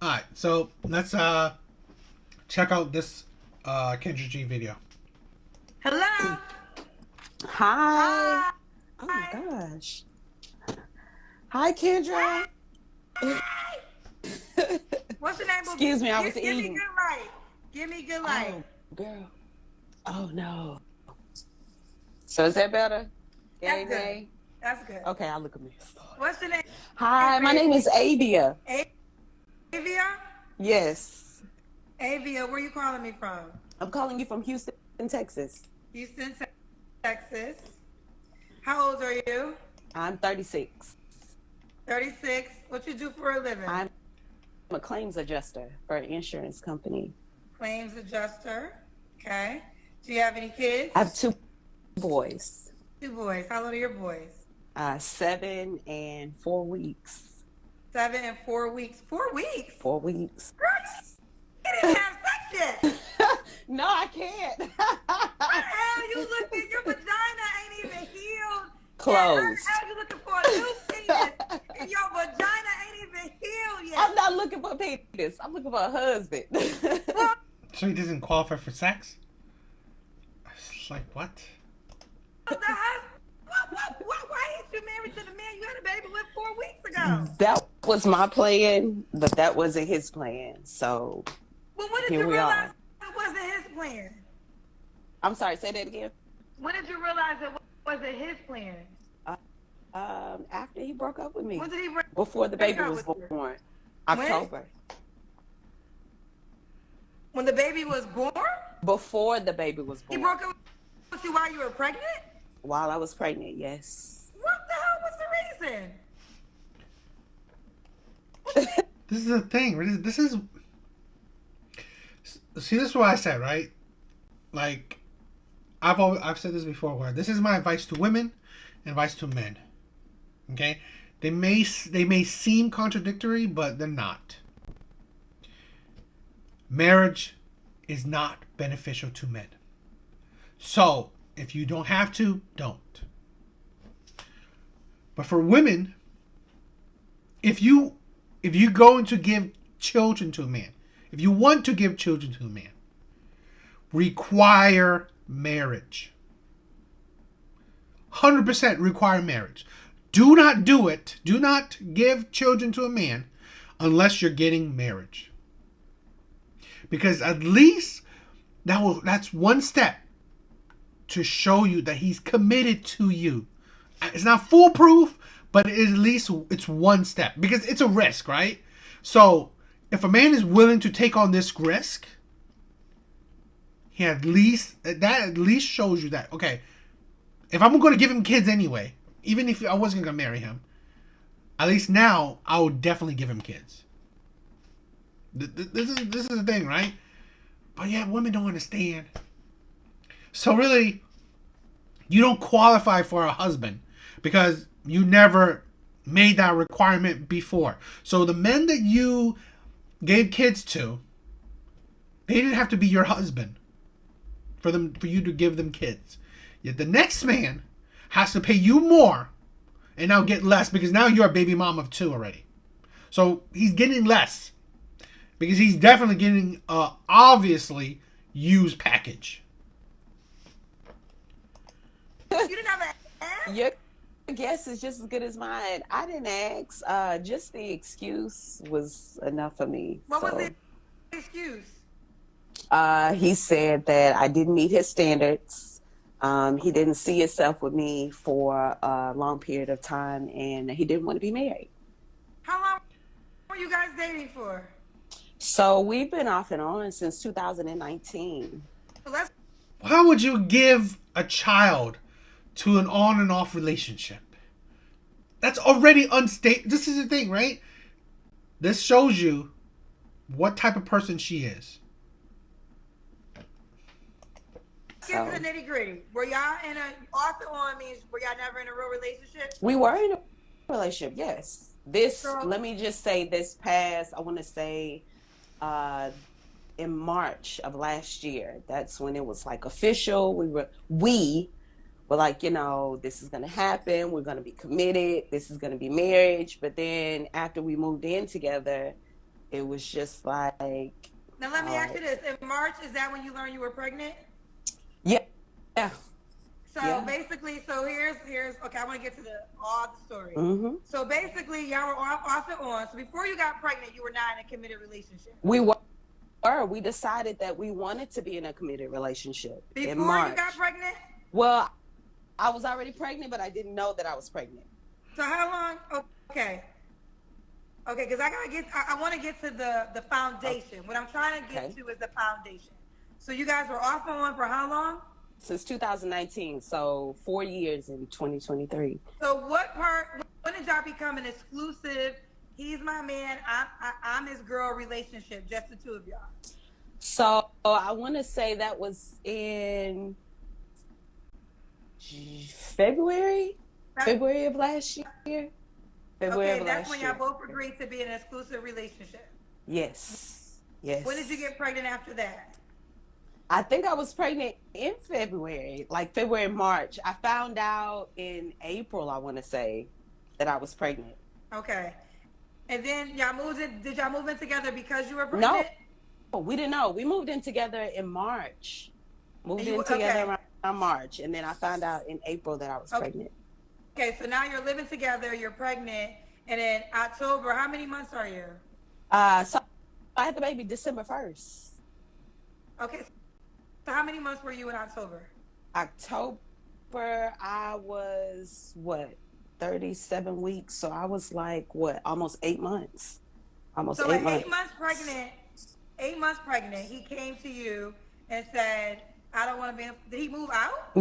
All right, so let's check out this Kendra G video. Hello. Hi. Hi. Oh my gosh. Hi, Kendra. What's the name of? Excuse me, I was Give me eating. good light. Give me good light. Oh, girl. Oh no. So is that better? That's Yay, good. nay? That's good. Okay, I'll look a mess. What's the name, Hi, my name baby? is Avia. Avia. Yes. Avia, where you calling me from? I'm calling you from Houston, Texas. Houston, Texas. How old are you? I'm 36. 36. What you do for a living? I'm a claims adjuster for an insurance company. Claims adjuster. Okay. Do you have any kids? I have two boys, Two boys. How old are your boys? 7 and 4 weeks. 7 and 4 weeks. 4 weeks? 4 weeks. Girl, you didn't have sex yet. No, I can't. What the hell you looking? Your vagina ain't even healed. Yet. How the Closed. hell you looking for a new penis and your vagina ain't even healed yet? I'm not looking for a penis. I'm looking for a husband. Well, So he doesn't qualify for sex? It's like what? why ain't you married to the man you had a baby with 4 weeks ago? That was my plan, but that wasn't his plan. So Well, when did here you we realize are. it wasn't his plan? I'm sorry, say that again. When did you realize it wasn't his plan? Uh, after he broke up with me, When did he before the break baby up was with you? born, When? October. When the baby was born? Before the baby was He born, broke up with you while you were pregnant? while I was pregnant, yes. What the hell was the reason? This is the thing. This is see. This is what I said, right? Like I've said this before. Where this is my advice to women, and advice to men. Okay, they may seem contradictory, but they're not. Marriage is not beneficial to men. So if you don't have to, don't. But for women, if you going to give children to a man, if you want to give children to a man, require marriage. 100% require marriage. Do not do it. Do not give children to a man unless you're getting marriage. Because at least that's one step to show you that he's committed to you. It's not foolproof, but at least it's one step because it's a risk, right? So if a man is willing to take on this risk, he at least shows you that okay, if I'm going to give him kids anyway, even if I wasn't going to marry him, at least now I would definitely give him kids. This is the thing, right? But yeah, women don't understand. So really, you don't qualify for a husband because you never made that requirement before. So the men that you gave kids to, they didn't have to be your husband for you to give them kids. Yet the next man has to pay you more and now get less because now you're a baby mom of two already. So he's getting less because he's definitely getting a obviously used package. You didn't have an ass? Your guess is just as good as mine. I didn't ask. Just the excuse was enough for me. What was So the excuse? he said that I didn't meet his standards. He didn't see himself with me for a long period of time, and he didn't want to be married. How long were you guys dating for? So we've been off and on since 2019. So let's Why would you give a child to an on and off relationship? That's already unstable. This is the thing, right? This shows you what type of person she is. get to the So nitty gritty. Were y'all in a off and on means were y'all never in a real relationship? we were in a relationship, yes. This, So let me just say, this past, I want to say, uh, in March of last year. That's when it was like official. We were like, this is gonna happen. We're gonna be committed. This is gonna be marriage. But then after we moved in together, it was just like, Now let me ask you this: in March, is that when you learned you were pregnant? yeah, yeah, So yeah. basically, so here's okay. I want to get to all the story. Mm-hmm. So basically, y'all were off and on. So before you got pregnant, you were not in a committed relationship. We were. We decided that we wanted to be in a committed relationship in Before you got March. pregnant? Well, I was already pregnant, but I didn't know that I was pregnant. So how long? Okay. Okay, because I want to get to the foundation. What I'm trying to get to is the foundation. So you guys were off and on for how long? Since 2019, so 4 years in 2023. So when did y'all become an exclusive, he's my man, I'm his girl relationship, just the two of y'all? So I want to say that was in February of last year. Okay, that's when y'all both agreed to be in an exclusive relationship. Yes. Yes. When did you get pregnant after that? I think I was pregnant in February, like February, March. I found out in April, I want to say, that I was pregnant. Okay. And then y'all moved in, did y'all move in together because you were pregnant? No, we didn't know. We moved in together in March. Around March. And then I found out in April that I was pregnant. Okay, so now you're living together, you're pregnant, and in October, how many months are you? So I had the baby December 1st. Okay, so how many months were you in October? October, I was, 37 weeks. So I was like, almost 8 months. So at 8 months pregnant, 8 months pregnant, he came to you and said, I don't want to be, did he move out?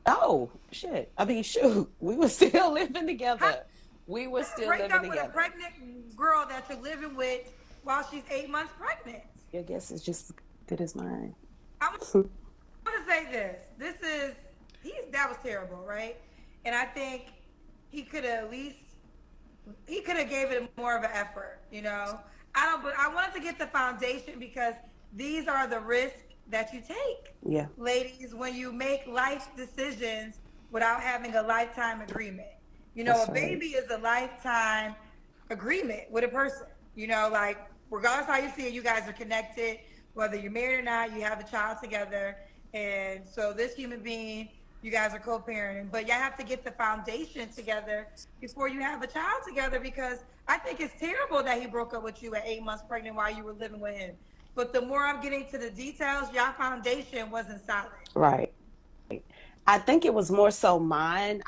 No, shit. I mean, shoot, we were still living together. We were still living together. Break up with a pregnant girl that you're living with while she's 8 months pregnant. Your guess is just as good as mine. I'm going to say this. That was terrible, right? And I think he could have gave it more of an effort, you know? But I wanted to get the foundation because these are the risks that you take. Yeah. Ladies, when you make life decisions without having a lifetime agreement. You know, a baby is a lifetime agreement with a person. You know, like, regardless how you see it, you guys are connected. Whether you're married or not, you have a child together. And so this human being, you guys are co-parenting. But y'all have to get the foundation together before you have a child together, because I think it's terrible that he broke up with you at 8 months pregnant while you were living with him. But the more I'm getting to the details, your foundation wasn't solid. Right. I think it was more so mine.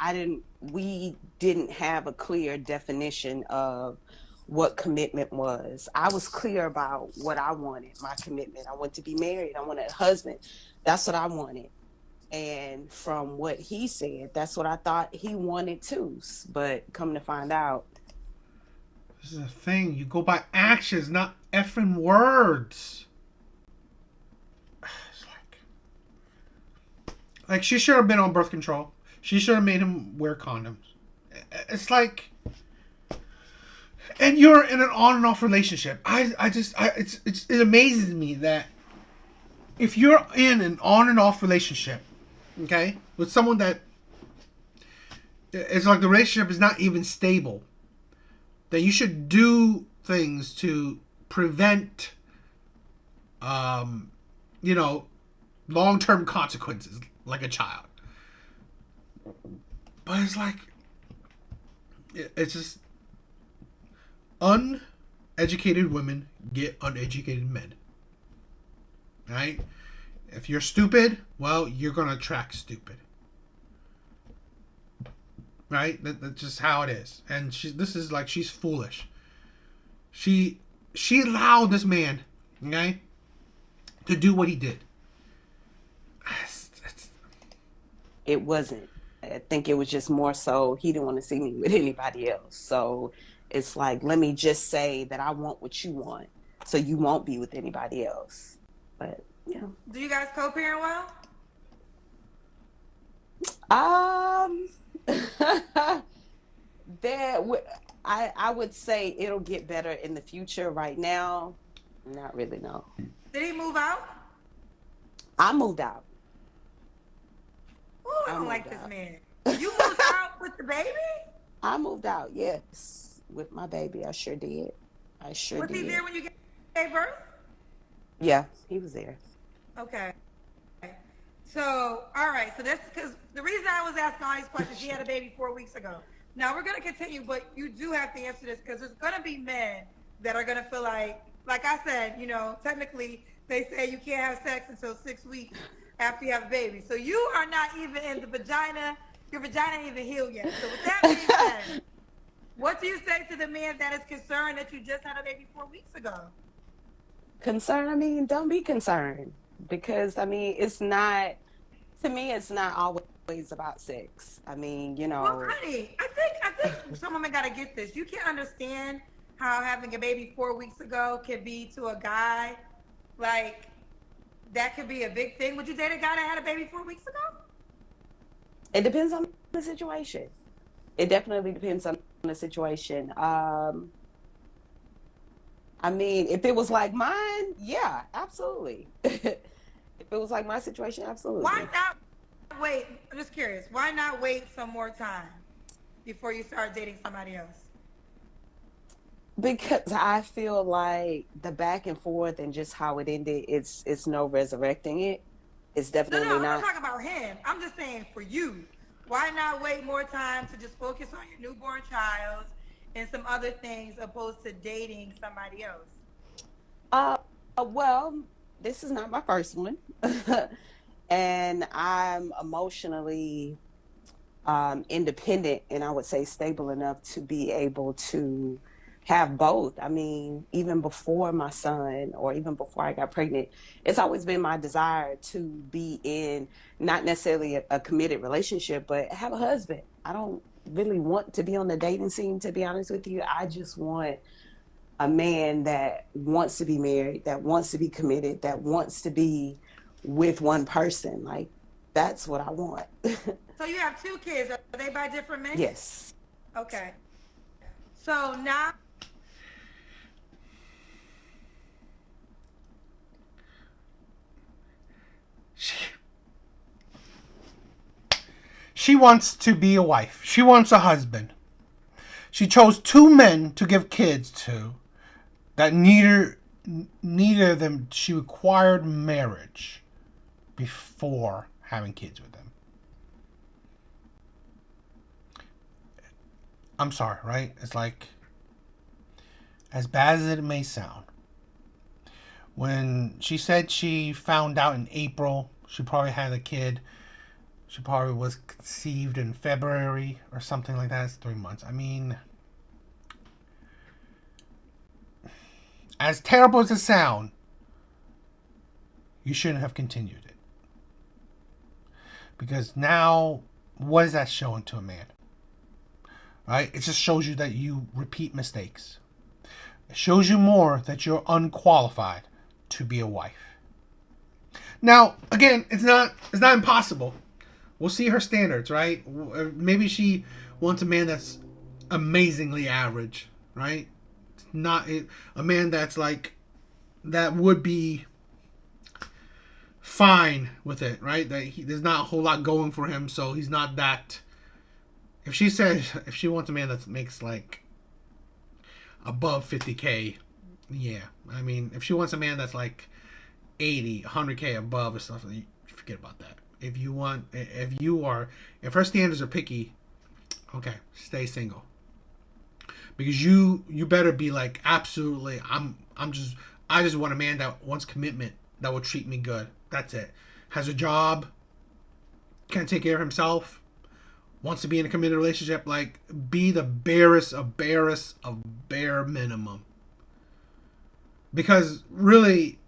We didn't have a clear definition of what commitment was. I was clear about what I wanted, my commitment. I wanted to be married. I wanted a husband. That's what I wanted. And from what he said, that's what I thought he wanted too. But come to find out, this is a thing. You go by actions, not effing words. It's like she should have been on birth control. She should have made him wear condoms. It's like, and you're in an on and off relationship. It amazes me that if you're in an on and off relationship, okay, with someone that it's like the relationship is not even stable, that you should do things to prevent, long-term consequences, like a child. But it's like, it's just uneducated women get uneducated men. Right? If you're stupid, well, you're going to attract stupid. Right? That's just how it is. And she's foolish. She allowed this man, okay, to do what he did. it wasn't. I think it was just more so he didn't want to see me with anybody else. So it's like, let me just say that I want what you want, so you won't be with anybody else. But yeah. Do you guys co-parent well? I would say it'll get better in the future. Right now, not really, no. Did he move out? I moved out. Ooh, I don't like this man. You moved out with the baby? I moved out, yes. With my baby, I sure did. I sure Was he did. there when you gave birth? Yeah, he was there. Okay. So, all right. So that's because the reason I was asking all these questions, he had a baby 4 weeks ago. Now we're gonna continue, but you do have to answer this because there's gonna be men that are gonna feel like I said, technically they say you can't have sex until 6 weeks after you have a baby. So you are not even in the vagina. Your vagina ain't even healed yet. So with that being said, what do you say to the man that is concerned that you just had a baby 4 weeks ago? Concern, I mean, don't be concerned because I mean, it's not to me. It's not always about sex. I mean, Well, honey, I think some women gotta get this. You can't understand how having a baby 4 weeks ago can be to a guy. Like that could be a big thing. Would you date a guy that had a baby 4 weeks ago? it depends on the situation. It definitely depends on the situation. I mean, if it was like mine, yeah, absolutely. If it was like my situation, Why absolutely. not wait? I'm just curious. Why not wait some more time before you start dating somebody else? Because I feel like the back and forth and just how it ended, it's no resurrecting it. It's No, no, definitely I'm not not. talking about him. I'm just saying for you. Why not wait more time to just focus on your newborn child and some other things opposed to dating somebody else? Uh, well, this is not my first one, and I'm emotionally independent, and I would say stable enough to be able to have both. I mean, even before my son, or even before I got pregnant, it's always been my desire to be in not necessarily a committed relationship, but have a husband. I don't really want to be on the dating scene, to be honest with you. I just want a man that wants to be married, that wants to be committed, that wants to be with one person. Like, that's what I want. So you have two kids. Are they by different men? Yes. Okay. So now She, she wants to be a wife. She wants a husband. She chose two men to give kids to that neither of them she required marriage before having kids with them. I'm sorry, right? It's like, as bad as it may sound, when she said she found out in April she probably had a kid, she probably was conceived in February or something like that. It's 3 months. I mean, as terrible as it sounds, you shouldn't have continued it. Because now, what is that showing to a man? Right? It just shows you that you repeat mistakes. It shows you more that you're unqualified to be a wife. Now, again, it's not impossible. We'll see her standards, right? Maybe she wants a man that's amazingly average, right? Not a man that's like that would be fine with it, right? There's not a whole lot going for him, so he's not that. If she wants a man that makes like above 50K, yeah. I mean, if she wants a man that's like 80, 100K above or stuff, forget about that. If her standards are picky, okay, stay single. Because you better be like, absolutely, I just want a man that wants commitment, that will treat me good. That's it. Has a job, can take care of himself, wants to be in a committed relationship. Like, be the barest of bare minimum. Because really,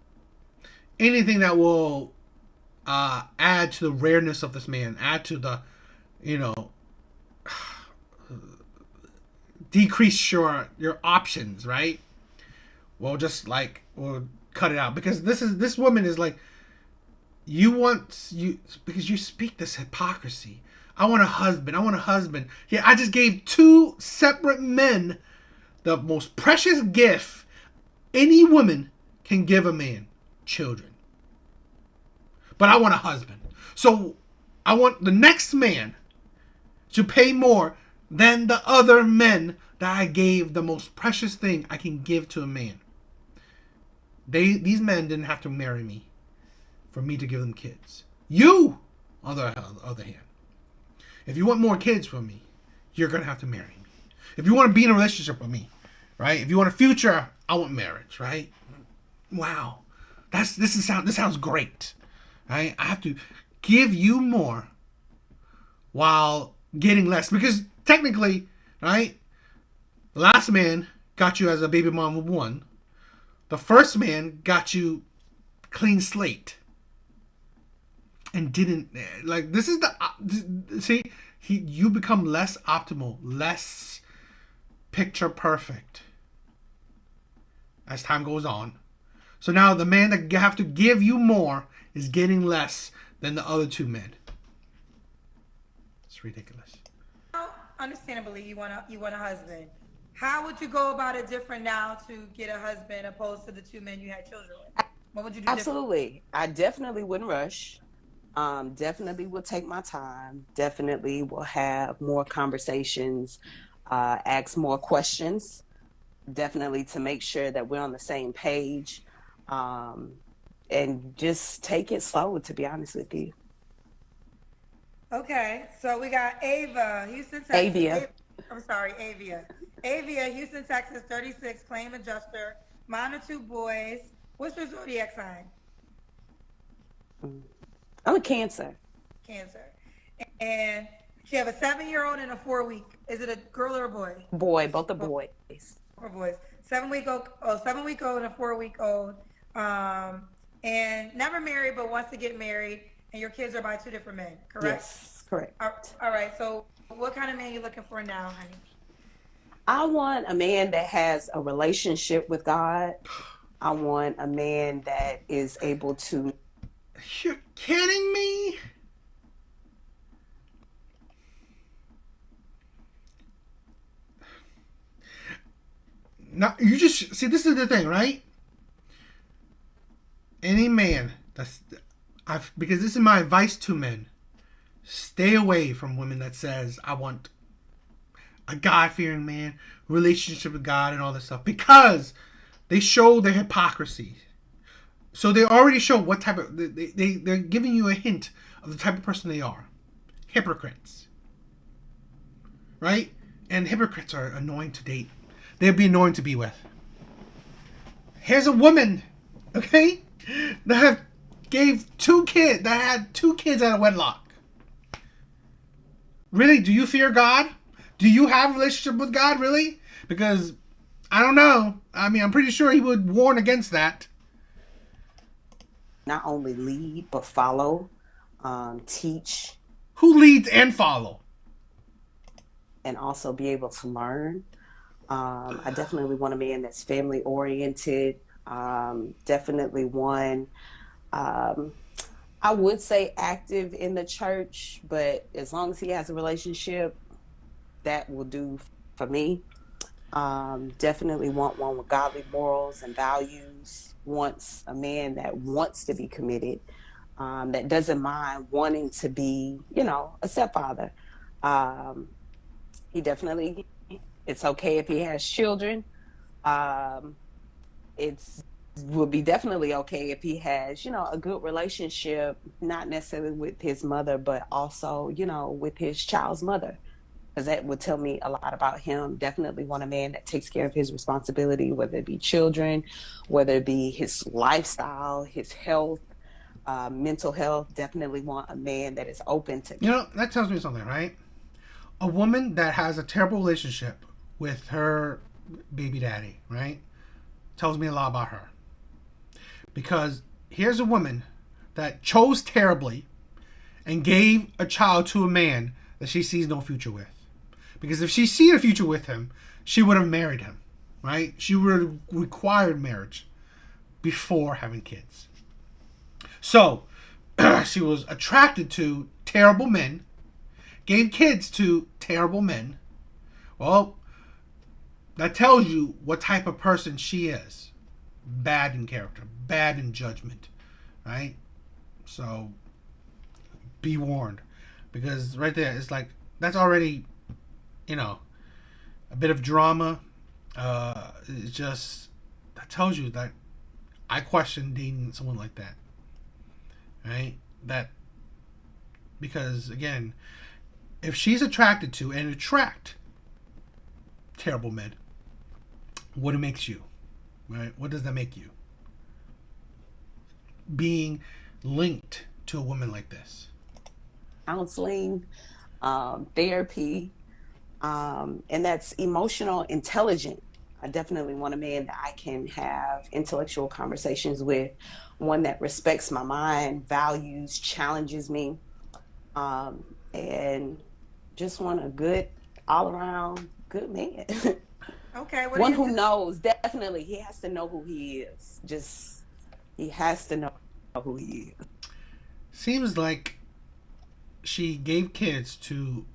anything that will add to the rareness of this man, add to the, you know, decrease your options, right? We'll cut it out. Because this woman is like, because you speak this hypocrisy. I want a husband. I want a husband. Yeah, I just gave two separate men the most precious gift any woman can give a man: children. But I want a husband. So I want the next man to pay more than the other men that I gave the most precious thing I can give to a man. These men didn't have to marry me for me to give them kids. You, on the other hand, if you want more kids from me, you're going to have to marry me. If you want to be in a relationship with me, right? If you want a future, I want marriage, right? Wow. This sounds great. Right? I have to give you more while getting less. Because technically, right? The last man got you as a baby mom of one. The first man got you clean slate. And didn't, like, this is the, see, you become less optimal, less picture perfect as time goes on. So now the man that have to give you more is getting less than the other two men. It's ridiculous. Understandably, you want a husband. How would you go about it different now to get a husband opposed to the two men you had children with? What would you do? Absolutely. I definitely wouldn't rush. Definitely will take my time. Definitely will have more conversations, ask more questions. Definitely to make sure that we're on the same page. And just take it slow, to be honest with you. Okay, so we got Ava, Houston, Texas. Avia. Avia, Houston, Texas, 36, claim adjuster, mom of two boys. What's your zodiac sign? I'm a Cancer. Cancer. And you have a 7-year-old and a 4-week. Is it a girl or a boy? Boy, both are boys. 4 boys. 7-week-old and a 4-week-old. And never married, but wants to get married. And your kids are by 2 different men, correct? Yes, correct. All right. So what kind of man are you looking for now, honey? I want a man that has a relationship with God. I want a man that is able to. You're kidding me? Now, you just see, this is the thing, right? Any man because this is my advice to men. Stay away from women that says, I want a God-fearing man, relationship with God and all this stuff. Because they show their hypocrisy. So they already show what type of, they're giving you a hint of the type of person they are. Hypocrites. Right? And hypocrites are annoying to date. They'd be annoying to be with. Here's a woman, okay, that had 2 kids out of wedlock. Really? Do you fear God? Do you have a relationship with God, really? Because, I don't know. I mean, I'm pretty sure he would warn against that. Not only lead, but follow, teach. Who leads and follow? And also be able to learn. I definitely want a man that's family oriented. Definitely one, I would say active in the church, but as long as he has a relationship, that will do for me. Definitely want one with godly morals and values. Wants a man that wants to be committed, that doesn't mind wanting to be, a stepfather. It's okay if he has children. It's would be definitely okay if he has, a good relationship, not necessarily with his mother, but also, with his child's mother. Because that would tell me a lot about him. Definitely want a man that takes care of his responsibility, whether it be children, whether it be his lifestyle, his health, mental health. Definitely want a man that is open to. That tells me something, right? A woman that has a terrible relationship with her baby daddy, right? Tells me a lot about her. Because here's a woman that chose terribly and gave a child to a man that she sees no future with. Because if she seen a future with him, she would have married him, right? She would have required marriage before having kids. So, she was attracted to terrible men, gave kids to terrible men. Well, that tells you what type of person she is. Bad in character, bad in judgment, right? So, be warned. Because right there, it's like, that's already you know, a bit of drama. It's just that tells you that I question dating someone like that, right? That because again, if she's attracted to and attract terrible men, what it makes you, right? What does that make you? Being linked to a woman like this. Counseling, therapy, and that's emotional intelligent. I definitely want a man that I can have intellectual conversations with, one that respects my mind, values, challenges me, and just want a good, all around good man. Okay, what do One you who do? knows, definitely, he has to know who he is. Just, he has to know who he is. Seems like she gave kids to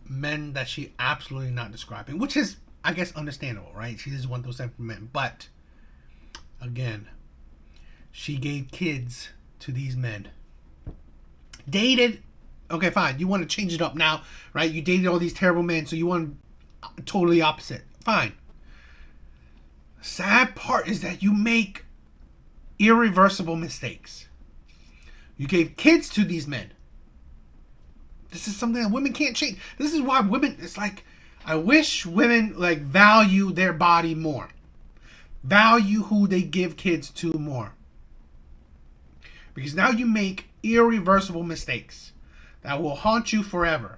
men that she absolutely not describing, which is, I guess, understandable, right? She doesn't want those type of men. But again, she gave kids to these men. Dated. Okay, fine. You want to change it up now, right? You dated all these terrible men, so you want totally opposite. Fine. Sad part is that you make irreversible mistakes. You gave kids to these men. This is something that women can't change. This is why women, it's like, I wish women like value their body more. Value who they give kids to more. Because now you make irreversible mistakes that will haunt you forever.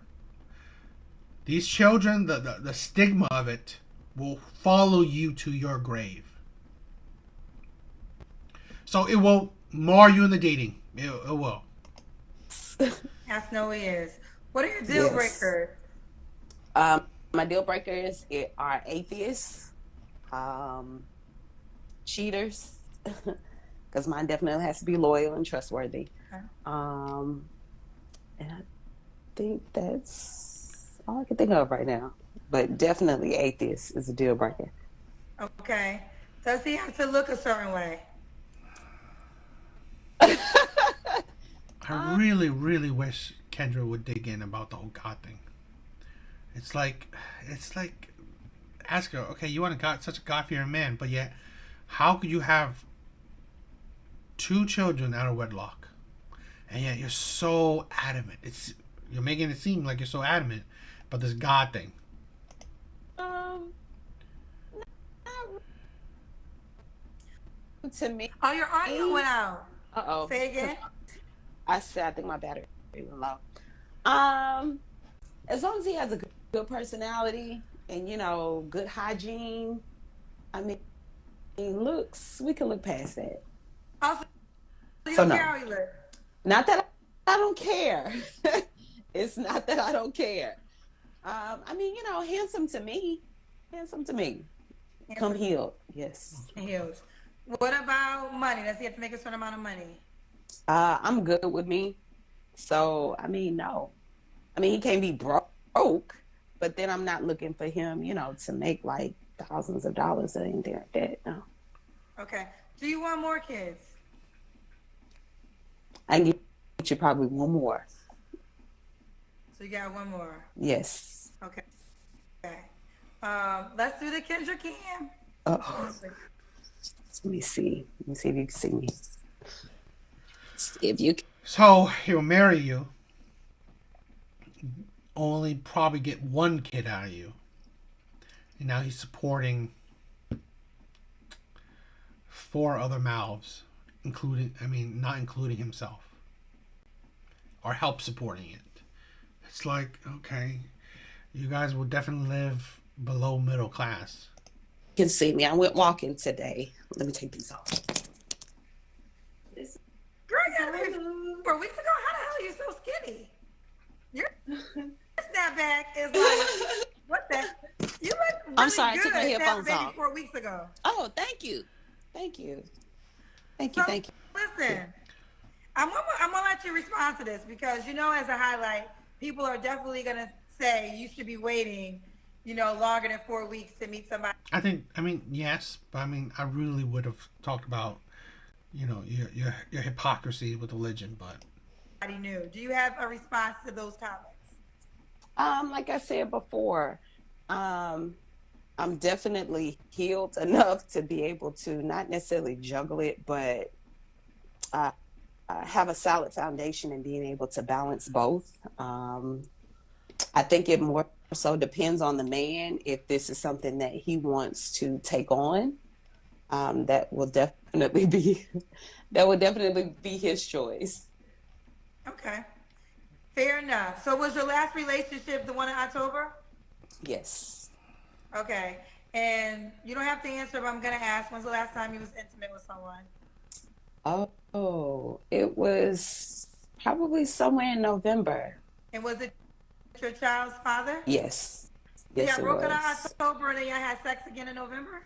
These children, the stigma of it will follow you to your grave. So it will mar you in the dating. It will. Yes, no, he is. What are your deal Yes. breakers? My deal breakers are atheists, um, cheaters, because mine definitely has to be loyal and trustworthy. Okay. Um, and I think that's all I can think of right now. But definitely atheist is a deal breaker. Okay. Does he have to look a certain way? I really, really wish Kendra would dig in about the whole God thing. It's like, it's like, ask her, okay, you want a God, such a God-fearing man, but yet, how could you have two children out of wedlock, and yet you're so adamant? You're making it seem like you're so adamant about this God thing. Um, to me, Oh, your audio went out. uh-oh, Say because again. I said I think my battery went low. Um, as long as he has a good personality and good hygiene, I mean, looks, we can look past that. Also, you So don't care no, how he look. not that I don't care. It's not that I don't care. I mean, handsome to me, handsome to me. Come Handsome healed, yes. heels. What about money? Does he have to make a certain amount of money? I'm good with me. So I mean, no. I mean, he can't be broke, but then I'm not looking for him, to make like thousands of dollars or anything like that. No. Okay. Do you want more kids? I can get you probably one more. So you got one more. Yes. Okay. Okay. Let's do the Kendra Cam. Oh, let me see. Let me see if you can see me. If you So he'll marry you, only probably get one kid out of you, and now he's supporting four other mouths, including, I mean, not including himself, or help supporting it. It's like, okay, you guys will definitely live below middle class. can see me, I went walking today. Let me take these off. This Girl, is you got to be 4 weeks ago. How the hell are you so skinny? Your snapback is like, what the? You look really I'm sorry, I good took my headphones maybe off. 4 weeks ago. Oh, thank you. Thank you. Thank So you. Thank you. listen, I'm gonna let you respond to this because as a highlight, people are definitely gonna say you should be waiting, longer than 4 weeks to meet somebody I mean, yes, but I mean, I really would have talked about, your hypocrisy with religion, but new. Do you have a response to those comments? Like I said before, Um, I'm definitely healed enough to be able to not necessarily juggle it, but uh, have a solid foundation in being able to balance both. I think it more so depends on the man if this is something that he wants to take on. That will definitely be that would definitely be his choice. Okay. Fair enough. So was your last relationship the one in October? Yes. Okay. And you don't have to answer, but I'm gonna ask, when's the last time you was intimate with someone? Oh, it was probably somewhere in November. And was it your child's father? Yes. So Yes, y'all it broke up in was. October and then y'all had sex again in November?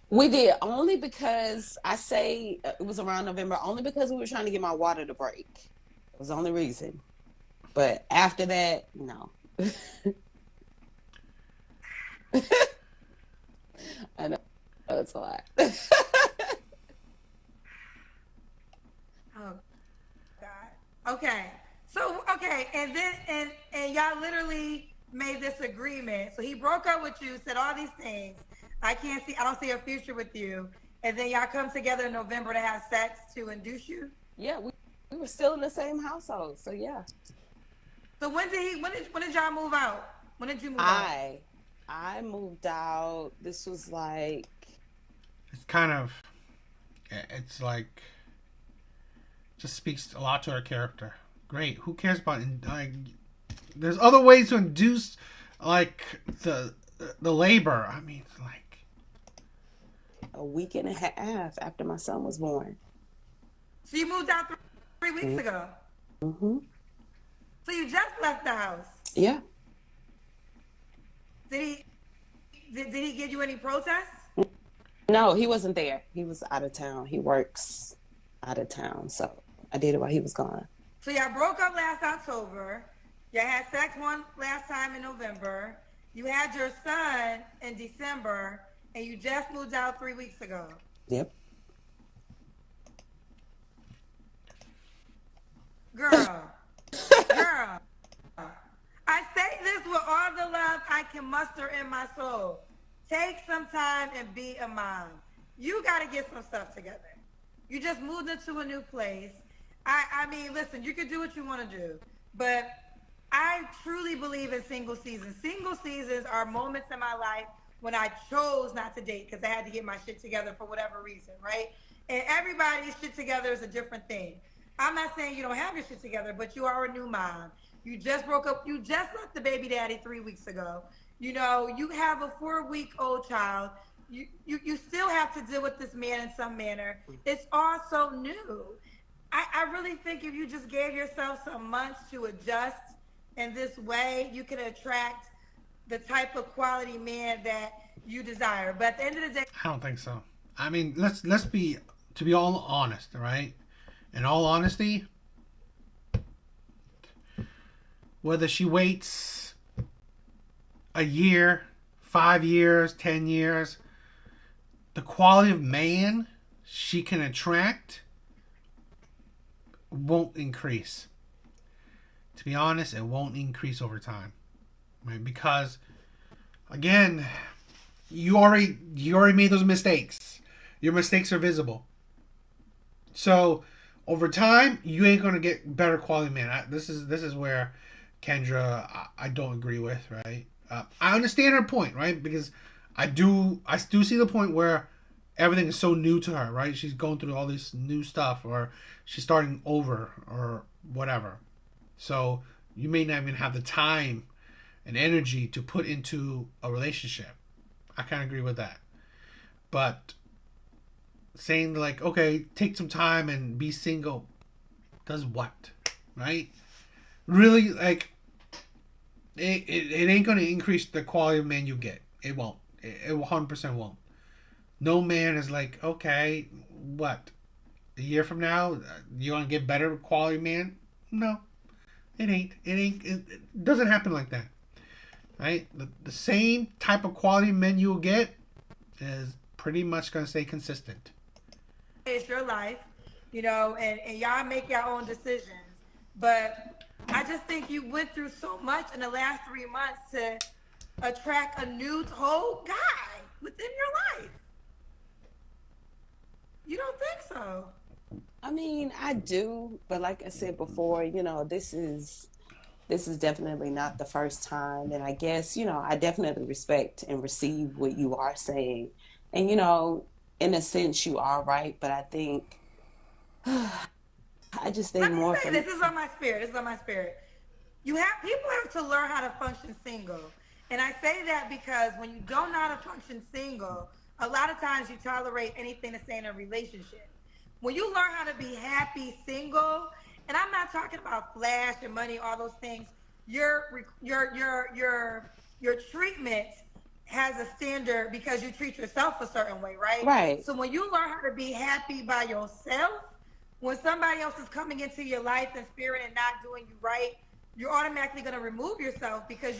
We did only because I say it was around November, only because we were trying to get my water to break. It was the only reason. But after that, no. I know it's a lot. Oh God. Okay. So okay, and then and y'all literally made this agreement. So he broke up with you, said all these things. I don't see a future with you. And then y'all come together in November to have sex to induce you. Yeah, we were still in the same household. So yeah. So when did y'all move out? When did you move out? I I moved out. This was like It's kind of, it's like, just speaks a lot to her character. Great. Who cares about, like, there's other ways to induce, like, the labor. I mean, it's like, a week and a half after my son was born. So you moved out 3 weeks ago. Mm-hmm. So you just left the house. Yeah. Did he did he give you any protests? No, he wasn't there. He was out of town. He works out of town. So I did it while he was gone. So y'all broke up last October. Y'all had sex one last time in November. You had your son in December, and you just moved out 3 weeks ago. Yep. Girl, girl. I say this with all the love I can muster in my soul. Take some time and be a mom. You got to get some stuff together. You just moved into a new place. I mean, listen, you can do what you want to do, but I truly believe in single seasons. Single seasons are moments in my life when I chose not to date because I had to get my shit together for whatever reason, right? And everybody's shit together is a different thing. I'm not saying you don't have your shit together, but you are a new mom. You just broke up. You just left the baby daddy 3 weeks ago. You know, you have a 4-week-old child. You still have to deal with this man in some manner. It's all so new. I really think if you just gave yourself some months to adjust in this way, you can attract the type of quality man that you desire. But at the end of the day, I don't think so. I mean, let's be, to be all honest, right? In all honesty, whether she waits a year, 5 years, 10 years, the quality of man she can attract won't increase. To be honest, it won't increase over time, right? Because again, you already made those mistakes. Your mistakes are visible. So over time, you ain't gonna get better quality man. This is where Kendra, I don't agree with, right? I understand her point, right? Because I do see the point where everything is so new to her, right? She's going through all this new stuff, or she's starting over, or whatever. So you may not even have the time and energy to put into a relationship. I kind of agree with that. But saying like, okay, take some time and be single, does what, right? Really, like, it ain't gonna increase the quality of man you get. It won't. It 100% won't. No man is like, okay, what? A year from now, you gonna get better quality man? No, it ain't. It ain't. It doesn't happen like that, right? The same type of quality men you'll get is pretty much gonna stay consistent. it's your life, and y'all make your own decisions. But I just think you went through so much in the last 3 months to attract a new whole guy within your life. You don't think so? I mean, I do, but like I said before, this is definitely not the first time, and I guess, I definitely respect and receive what you are saying. And in a sense you are right, but I think I just think Let me more say from. this. This is on my spirit. This is on my spirit. People have to learn how to function single. And I say that because when you don't know how to function single, a lot of times you tolerate anything to stay in a relationship. When you learn how to be happy single, and I'm not talking about flash and money, all those things, your treatment has a standard because you treat yourself a certain way, right? Right. So when you learn how to be happy by yourself, when somebody else is coming into your life and spirit and not doing you right, you're automatically going to remove yourself because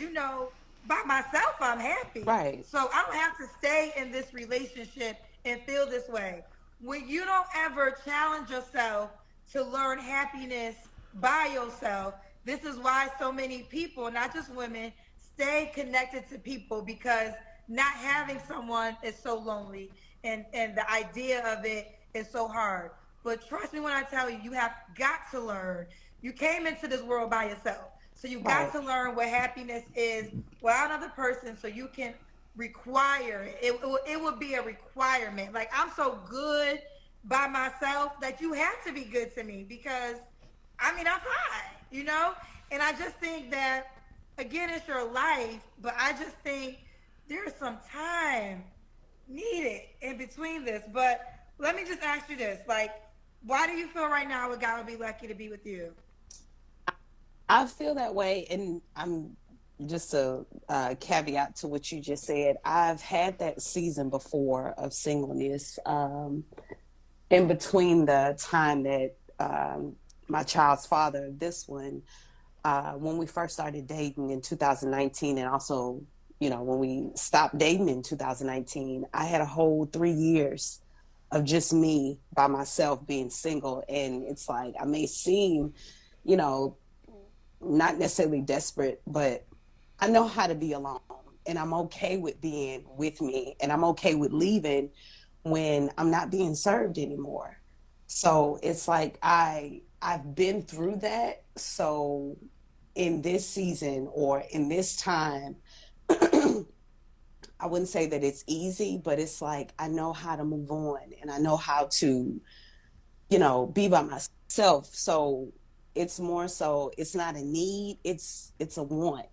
by myself I'm happy. Right. So I don't have to stay in this relationship and feel this way. When you don't ever challenge yourself to learn happiness by yourself, this is why so many people, not just women, stay connected to people because not having someone is so lonely and the idea of it is so hard. But trust me when I tell you, you have got to learn. You came into this world by yourself. So you got Right. to learn what happiness is without another person so you can require it. It would be a requirement. Like, I'm so good by myself that you have to be good to me because, I mean, I'm fine, you know? And I just think that, again, it's your life, but I just think there's some time needed in between this. But let me just ask you this. Like, why do you feel right now a guy would be lucky to be with you? I feel that way, and I'm just a caveat to what you just said. I've had that season before of singleness, in between the time that my child's father, this one, when we first started dating in 2019, and also, when we stopped dating in 2019, I had a whole 3 years of just me by myself being single. And it's like, I may seem, you know, not necessarily desperate, but I know how to be alone. And I'm okay with being with me. And I'm okay with leaving when I'm not being served anymore. So it's like I've been through that. So in this season or in this time, I wouldn't say that it's easy, but it's like I know how to move on and I know how to, be by myself. So it's more so it's not a need, it's a want.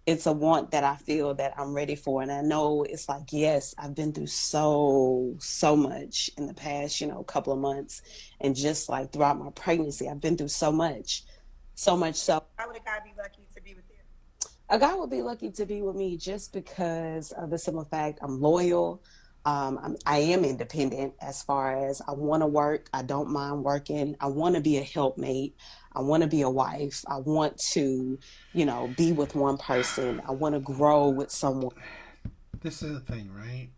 It's a want that I feel that I'm ready for. And I know it's like, yes, I've been through so much in the past, couple of months. And just like throughout my pregnancy, I've been through so much. So much so Why would a guy be lucky to be with you? a guy would be lucky to be with me just because of the simple fact I'm loyal. I am independent as far as I want to work. I don't mind working. I want to be a helpmate. I want to be a wife. I want to, be with one person. I want to grow with someone. This is the thing, right?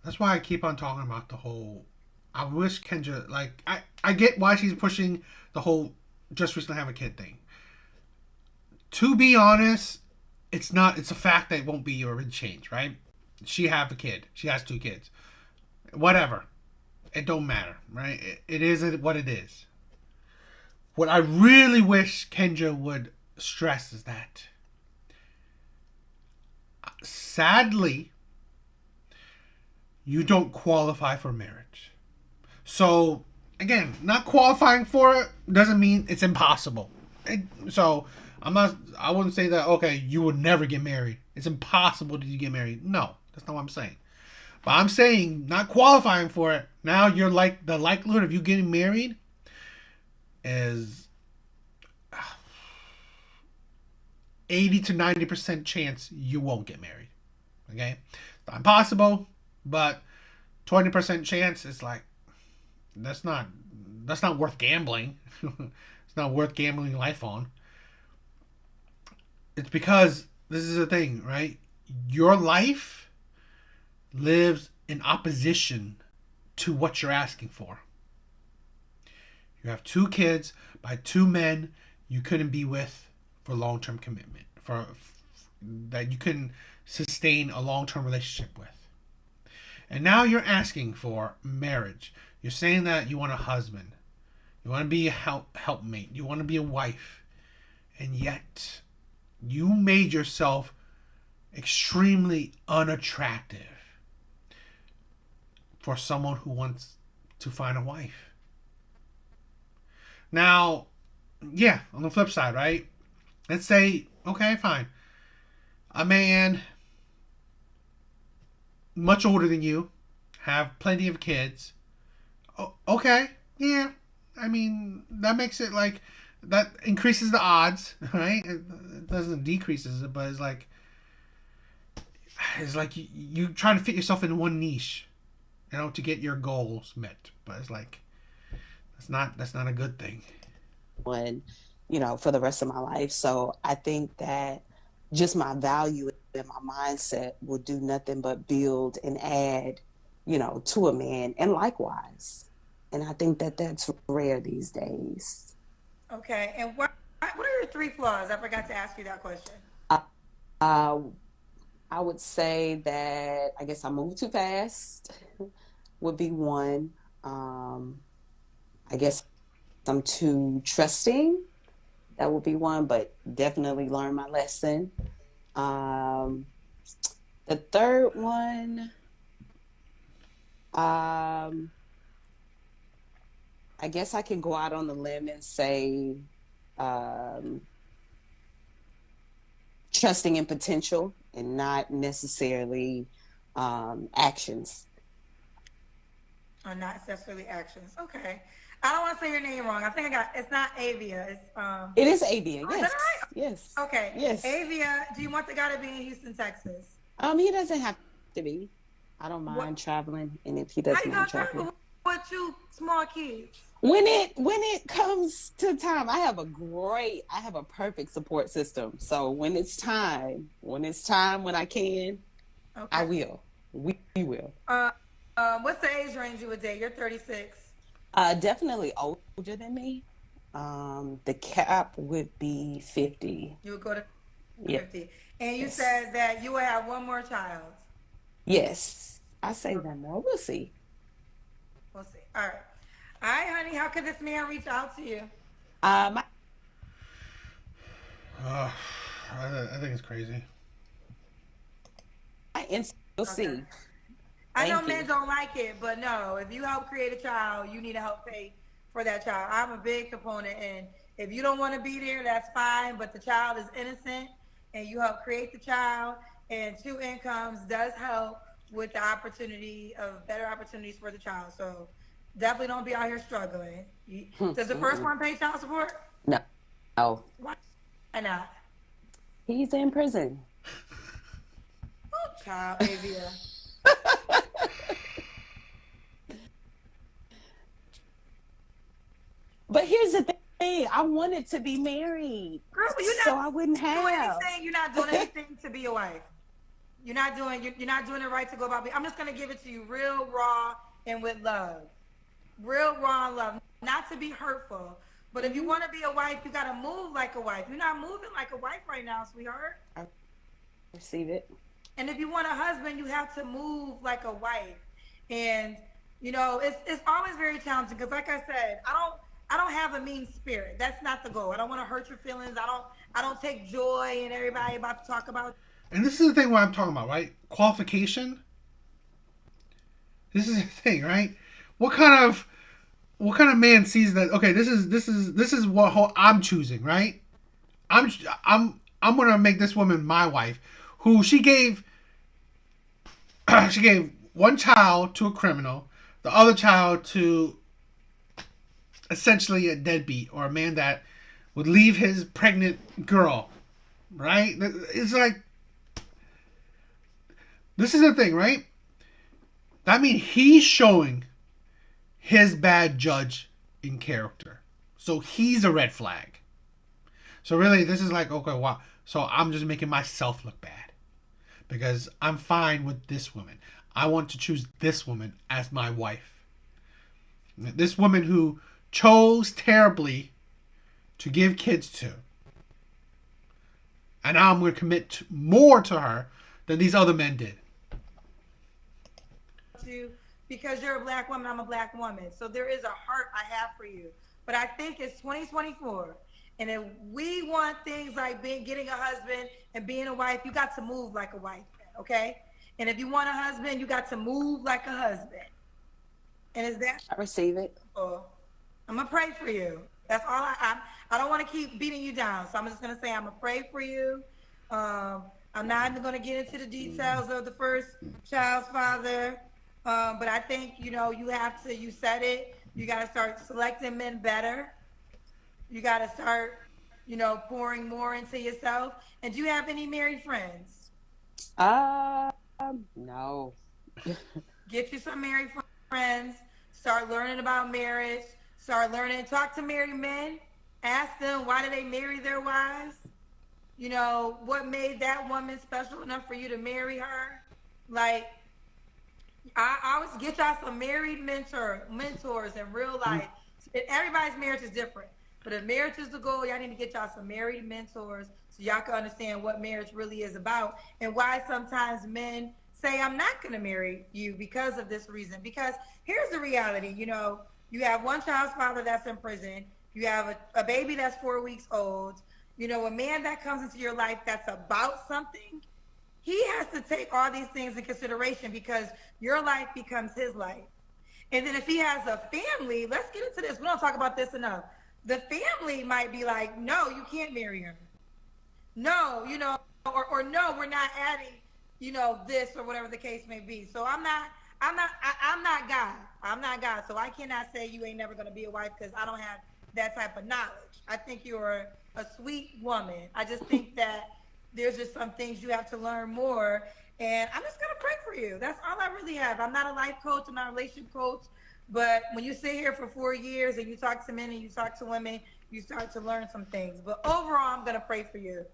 That's why I keep on talking about the whole. I wish Kendra, like, I get why she's pushing the whole just recently have a kid thing. To be honest, it's not. It's a fact that it won't be or change, right? She have a kid. She has two kids. Whatever. It don't matter, right? It is what it is. What I really wish Kendra would stress is that, sadly, you don't qualify for marriage. So, again, not qualifying for it doesn't mean it's impossible. So, I wouldn't say that, okay, you would never get married. It's impossible to get married. No, that's not what I'm saying. But I'm saying not qualifying for it. Now you're like, the likelihood of you getting married is 80 to 90% chance you won't get married. Okay? It's not impossible, but 20% chance is like, that's not worth gambling. It's not worth gambling life on. It's because this is the thing, right? Your life lives in opposition to what you're asking for. You have two kids by two men you couldn't be with for long-term commitment, for that you can sustain a long-term relationship with. And now you're asking for marriage. You're saying that you want a husband. You want to be a helpmate. You want to be a wife. And yet, you made yourself extremely unattractive for someone who wants to find a wife. Now, yeah, on the flip side, right? Let's say, okay, fine. A man much older than you, have plenty of kids. Okay, yeah. I mean, that makes it like, that increases the odds, right? It doesn't decreases it, but it's like you trying to fit yourself in one niche, to get your goals met. But it's like that's not a good thing. One, for the rest of my life. So I think that just my value and my mindset will do nothing but build and add, to a man, and likewise. And I think that that's rare these days. Okay. And what are your 3 flaws? I forgot to ask you that question. Uh, I would say that I guess I move too fast would be one. I guess I'm too trusting. That would be one, but definitely learn my lesson. The third one, I guess I can go out on the limb and say trusting in potential and not necessarily actions. Or not necessarily actions. Okay. I don't want to say your name wrong. I think it's not Avia. It is Avia. Is Yes. that right? Yes. Okay. Yes. Avia, do you want the guy to be in Houston, Texas? He doesn't have to be. I don't mind traveling, and if he How doesn't you mind gonna traveling, travel with 2 small kids? when it comes to time, I have a perfect support system. So when it's time, when I can, Okay. I will. We will. What's the age range you would date? You're 36. Definitely older than me. The cap would be 50. You would go to Yeah. 50. And you Yes. said that you would have one more child. Yes. I say one more. We'll see. We'll see. All right. All right, honey. How could this man reach out to you? My I think it's crazy. we'll see. I know Thank you. men don't like it, but no, if you help create a child, you need to help pay for that child. I'm a big component, and if you don't want to be there, that's fine, but the child is innocent, and you help create the child, and 2 incomes does help with the opportunity of better opportunities for the child. So definitely don't be out here struggling. Does the first one pay child support? No. Oh, Why not? he's in prison. Oh, child, Avia. But here's the thing: I wanted to be married, Girl, but you're not so I wouldn't doing have. anything. You're not doing anything to be a wife. You're not doing it right to go about. I'm just gonna give it to you real raw and with love, real raw and love. Not to be hurtful, but if you want to be a wife, you gotta move like a wife. You're not moving like a wife right now, sweetheart. I receive it. And if you want a husband, you have to move like a wife. And it's always very challenging because, like I said, I don't have a mean spirit. That's not the goal. I don't want to hurt your feelings. I don't take joy in everybody about to talk about. And this is the thing what I'm talking about, right? Qualification. This is the thing, right? What kind of man sees that? Okay, this is what I'm choosing, right? I'm gonna make this woman my wife, who she gave one child to a criminal, the other child to essentially a deadbeat or a man that would leave his pregnant girl, right? It's like, this is the thing, right? That means he's showing his bad judge in character. So he's a red flag. So really, this is like, okay, wow. So I'm just making myself look bad. Because I'm fine with this woman. I want to choose this woman as my wife. This woman who chose terribly to give kids to. And now I'm going to commit more to her than these other men did. You because you're a black woman, I'm a black woman. So there is a heart I have for you. But I think it's 2024. And if we want things like getting a husband and being a wife, you got to move like a wife, okay? And if you want a husband, you got to move like a husband. And is that I receive it. I'm gonna pray for you. That's all I don't want to keep beating you down. So I'm just gonna say I'm gonna pray for you. I'm not even gonna get into the details of the first child's father. But I think, you said it, you gotta start selecting men better. You gotta start, pouring more into yourself. And do you have any married friends? No. Get you some married friends. Start learning about marriage. Start learning. Talk to married men. Ask them, why do they marry their wives? What made that woman special enough for you to marry her? Like, I always get y'all some married mentors in real life. Everybody's marriage is different. But if marriage is the goal, y'all need to get y'all some married mentors so y'all can understand what marriage really is about and why sometimes men say, I'm not going to marry you because of this reason. Because here's the reality, you have one child's father that's in prison. You have a baby that's 4 weeks old. A man that comes into your life that's about something, he has to take all these things in consideration because your life becomes his life. And then if he has a family, let's get into this. We don't talk about this enough. The family might be like, no, you can't marry her. No, or no, we're not adding, this or whatever the case may be. So I'm not God. I'm not God. So I cannot say you ain't never going to be a wife because I don't have that type of knowledge. I think you're a sweet woman. I just think that there's just some things you have to learn more. And I'm just going to pray for you. That's all I really have. I'm not a life coach. I'm not a relationship coach. But when you sit here for 4 years and you talk to men and you talk to women, you start to learn some things. But overall, I'm going to pray for you.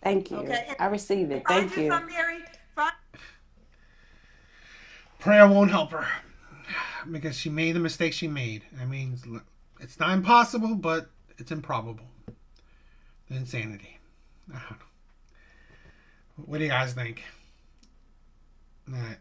Thank you. Okay? I receive it. Thank you. Prayer won't help her because she made the mistake she made. I mean, it's not impossible, but it's improbable. The insanity. I don't know. What do you guys think? All right.